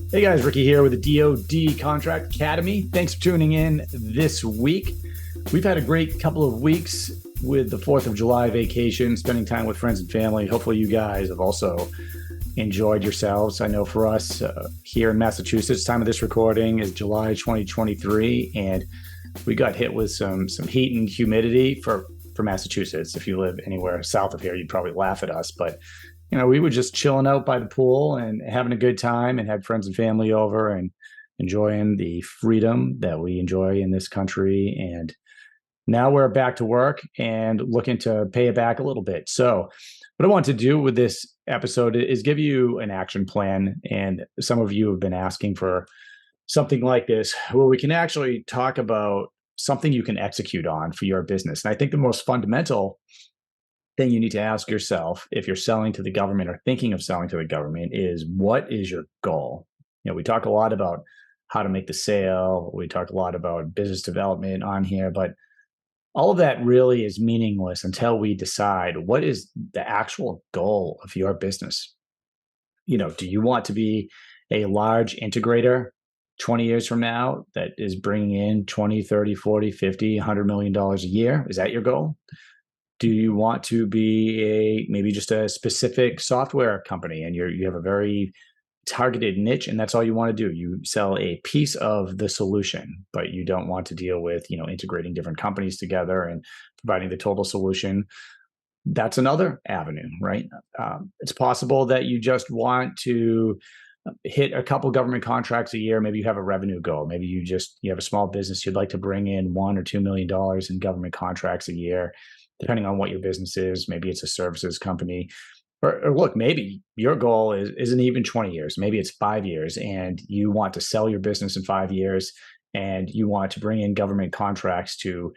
Hey guys, Ricky here with the DoD Contract Academy. Thanks for tuning in this week. We've had a great couple of weeks with the 4th of July vacation, spending time with friends and family. Hopefully you guys have also enjoyed yourselves. I know for us here in Massachusetts, time of this recording is July 2023, and we got hit with some heat and humidity for Massachusetts. If you live anywhere south of here, you'd probably laugh at us, but we were just chilling out by the pool and having a good time and had friends and family over and enjoying the freedom that we enjoy in this country. And now we're back to work and looking to pay it back a little bit. So what I want to do with this episode is give you an action plan. And some of you have been asking for something like this, where we can actually talk about something you can execute on for your business. And I think the most fundamental thing you need to ask yourself if you're selling to the government or thinking of selling to the government is, what is your goal? We talk a lot about how to make the sale. We talk a lot about business development on here, but all of that really is meaningless until we decide what is the actual goal of your business. Do you want to be a large integrator 20 years from now that is bringing in 20, 30, 40, 50, $100 million a year? Is that your goal? Do you want to be maybe just a specific software company and you have a very targeted niche and that's all you want to do? You sell a piece of the solution, but you don't want to deal with, integrating different companies together and providing the total solution. That's another avenue, right? It's possible that you just want to hit a couple government contracts a year. Maybe you have a revenue goal. Maybe you have a small business. You'd like to bring in $1 or $2 million in government contracts a year, depending on what your business is. Maybe it's a services company. Or look, maybe your goal isn't even 20 years. Maybe it's 5 years and you want to sell your business in 5 years and you want to bring in government contracts to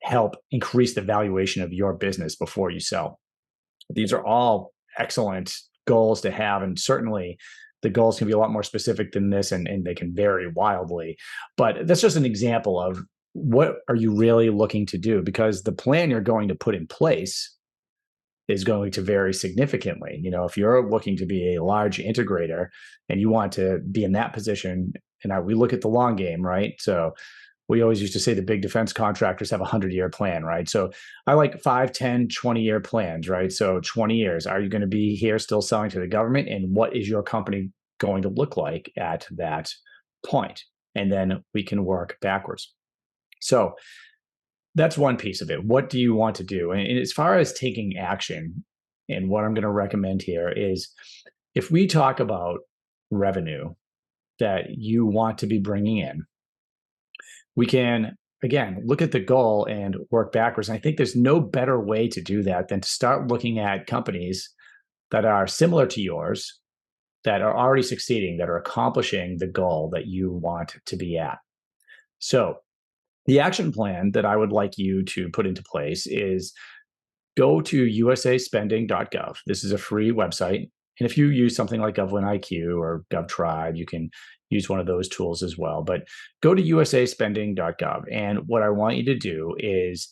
help increase the valuation of your business before you sell. These are all excellent goals to have. And certainly the goals can be a lot more specific than this and they can vary wildly. But that's just an example of what are you really looking to do, because the plan you're going to put in place is going to vary significantly. If you're looking to be a large integrator and you want to be in that position, and we look at the long game, right? So we always used to say the big defense contractors have a 100-year plan, right? So I like 5, 10, 20-year plans, right? So 20 years, are you going to be here still selling to the government? And what is your company going to look like at that point? And then we can work backwards. So that's one piece of it. What do you want to do? And as far as taking action, and what I'm going to recommend here is, if we talk about revenue that you want to be bringing in, we can, again, look at the goal and work backwards. And I think there's no better way to do that than to start looking at companies that are similar to yours, that are already succeeding, that are accomplishing the goal that you want to be at. So the action plan that I would like you to put into place is go to usaspending.gov. This is a free website. And if you use something like GovLinIQ or GovTribe, you can use one of those tools as well. But go to usaspending.gov. And what I want you to do is,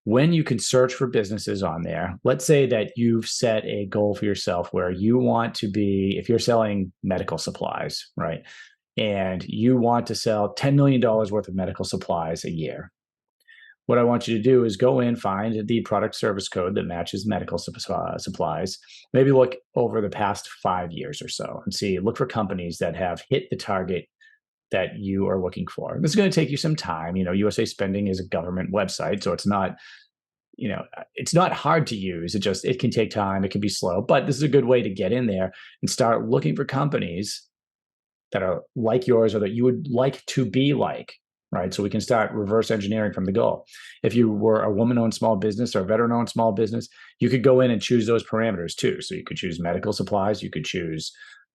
when you can search for businesses on there, let's say that you've set a goal for yourself where you want to be, if you're selling medical supplies, right? And you want to sell $10 million worth of medical supplies a year. What I want you to do is go in, find the product service code that matches medical supplies. Maybe look over the past 5 years or so and look for companies that have hit the target that you are looking for. This is going to take you some time. USA Spending is a government website, so it's not hard to use. It can take time. It can be slow, but this is a good way to get in there and start looking for companies that are like yours or that you would like to be like, right? So we can start reverse engineering from the goal. If you were a woman-owned small business or a veteran-owned small business, you could go in and choose those parameters too. So you could choose medical supplies, you could choose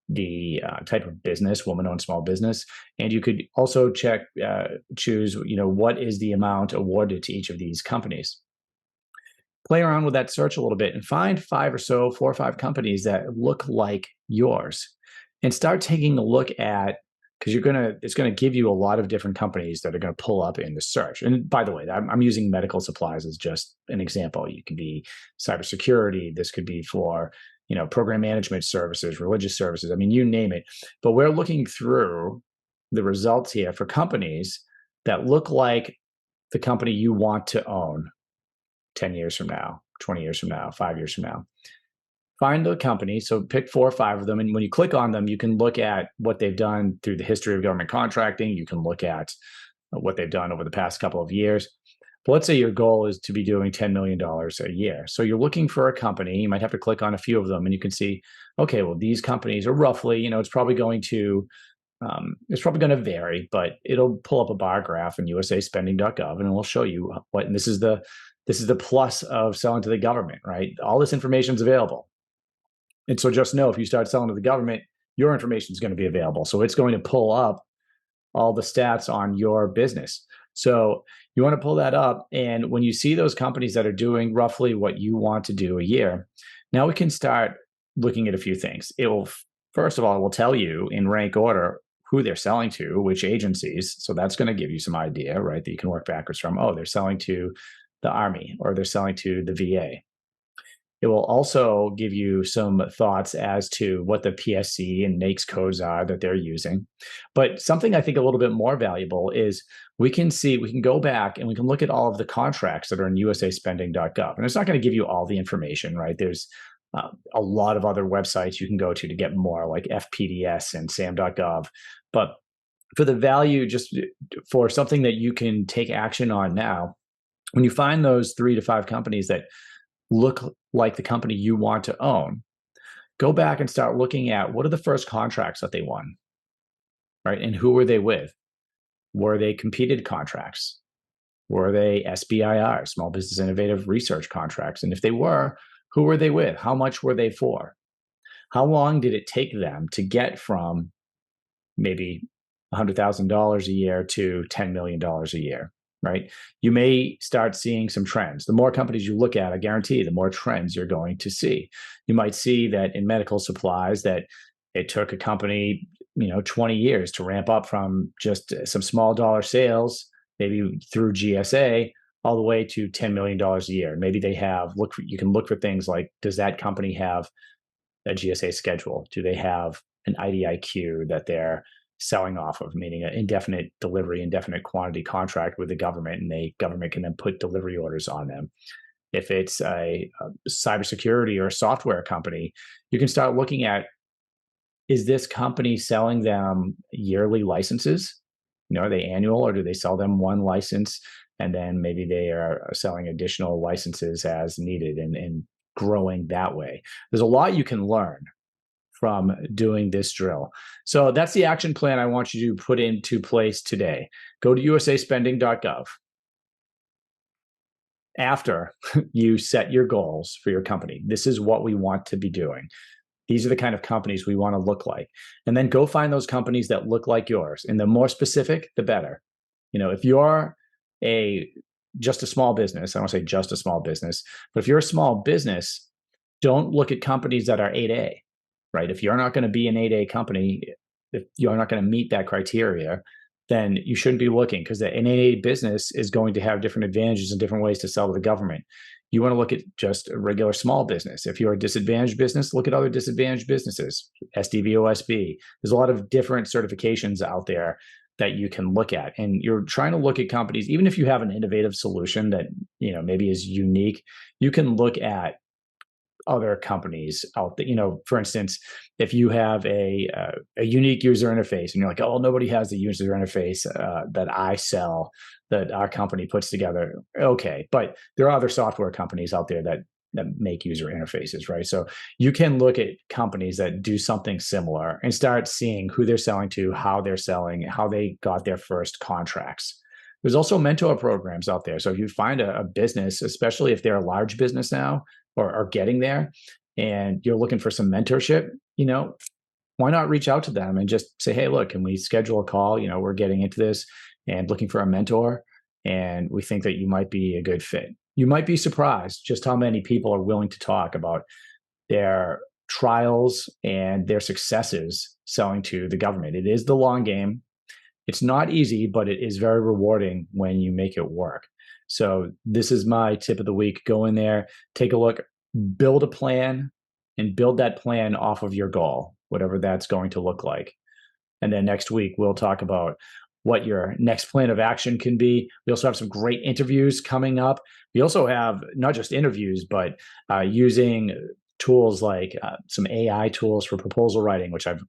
the type of business, woman-owned small business, and you could also choose, what is the amount awarded to each of these companies. Play around with that search a little bit and find 4 or 5 companies that look like yours. And start taking a look at, because it's going to give you a lot of different companies that are going to pull up in the search. And by the way, I'm using medical supplies as just an example. You can be cybersecurity. This could be for, program management services, religious services. I mean, you name it. But we're looking through the results here for companies that look like the company you want to own 10 years from now, 20 years from now, 5 years from now. Find the company. So pick 4 or 5 of them. And when you click on them, you can look at what they've done through the history of government contracting. You can look at what they've done over the past couple of years. But let's say your goal is to be doing $10 million a year. So you're looking for a company. You might have to click on a few of them and you can see, okay, well, these companies are roughly, it's probably going to vary, but it'll pull up a bar graph in usaspending.gov and it will show you what, and this is the plus of selling to the government, right? All this information is available. And so just know if you start selling to the government, your information is going to be available. So it's going to pull up all the stats on your business. So you want to pull that up. And when you see those companies that are doing roughly what you want to do a year, now we can start looking at a few things. It will, first of all, it will tell you in rank order who they're selling to, which agencies. So that's going to give you some idea, right? That you can work backwards from. Oh, they're selling to the Army or they're selling to the VA. It will also give you some thoughts as to what the PSC and NAICS codes are that they're using. But something I think a little bit more valuable is we can go back and we can look at all of the contracts that are in usaspending.gov. And it's not going to give you all the information, right? There's a lot of other websites you can go to get more, like FPDS and SAM.gov. But for the value, just for something that you can take action on now, when you find those 3 to 5 companies that look like the company you want to own, go back and start looking at what are the first contracts that they won, right? And who were they with? Were they competed contracts? Were they SBIR, Small Business Innovative Research contracts? And if they were, who were they with? How much were they for? How long did it take them to get from maybe $100,000 a year to $10 million a year? Right? You may start seeing some trends. The more companies you look at, I guarantee the more trends you're going to see. You might see that in medical supplies that it took a company, 20 years to ramp up from just some small dollar sales, maybe through GSA, all the way to $10 million a year. Maybe they have, you can look for things like, does that company have a GSA schedule? Do they have an IDIQ that they're selling off of, meaning an indefinite delivery, indefinite quantity contract with the government, and the government can then put delivery orders on them. If it's a cybersecurity or a software company, you can start looking at, is this company selling them yearly licenses? Are they annual, or do they sell them one license and then maybe they are selling additional licenses as needed and growing that way? There's a lot you can learn from doing this drill. So that's the action plan I want you to put into place today. Go to usaspending.gov. After you set your goals for your company, this is what we want to be doing. These are the kind of companies we want to look like. And then go find those companies that look like yours. And the more specific, the better. If you're just a small business, I don't want to say just a small business, but if you're a small business, don't look at companies that are 8A. Right? If you're not going to be an 8A company, if you're not going to meet that criteria, then you shouldn't be looking, because an 8A business is going to have different advantages and different ways to sell to the government. You want to look at just a regular small business. If you're a disadvantaged business, look at other disadvantaged businesses, SDVOSB. There's a lot of different certifications out there that you can look at. And you're trying to look at companies, even if you have an innovative solution that maybe is unique, you can look at other companies out there. For instance, if you have a unique user interface and you're like, oh, nobody has the user interface that I sell, that our company puts together. Okay. But there are other software companies out there that make user interfaces, right? So you can look at companies that do something similar and start seeing who they're selling to, how they're selling, how they got their first contracts. There's also mentor programs out there. So if you find a business, especially if they're a large business now, or are getting there, and you're looking for some mentorship, why not reach out to them and just say, hey, look, can we schedule a call? We're getting into this and looking for a mentor, and we think that you might be a good fit. You might be surprised just how many people are willing to talk about their trials and their successes selling to the government. It is the long game. It's not easy, but it is very rewarding when you make it work. So this is my tip of the week. Go in there, take a look, build a plan, and build that plan off of your goal, whatever that's going to look like. And then next week, we'll talk about what your next plan of action can be. We also have some great interviews coming up. We also have not just interviews, but using tools like some AI tools for proposal writing, which I've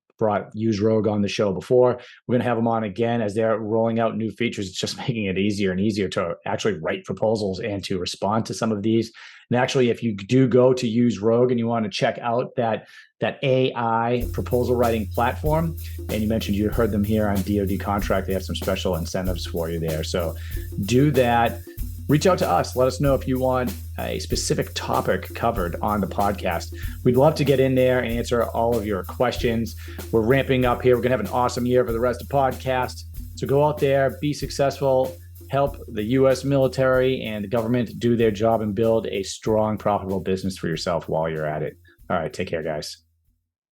used Rogue on the show before. We're going to have them on again as they're rolling out new features. It's just making it easier and easier to actually write proposals and to respond to some of these. And actually, if you do go to use Rogue and you want to check out that AI proposal writing platform, and you mentioned you heard them here on DoD Contract, they have some special incentives for you there. So do that. Reach out to us. Let us know if you want a specific topic covered on the podcast. We'd love to get in there and answer all of your questions. We're ramping up here. We're going to have an awesome year for the rest of the podcast. So go out there, be successful, help the U.S. military and the government do their job, and build a strong, profitable business for yourself while you're at it. All right, take care, guys.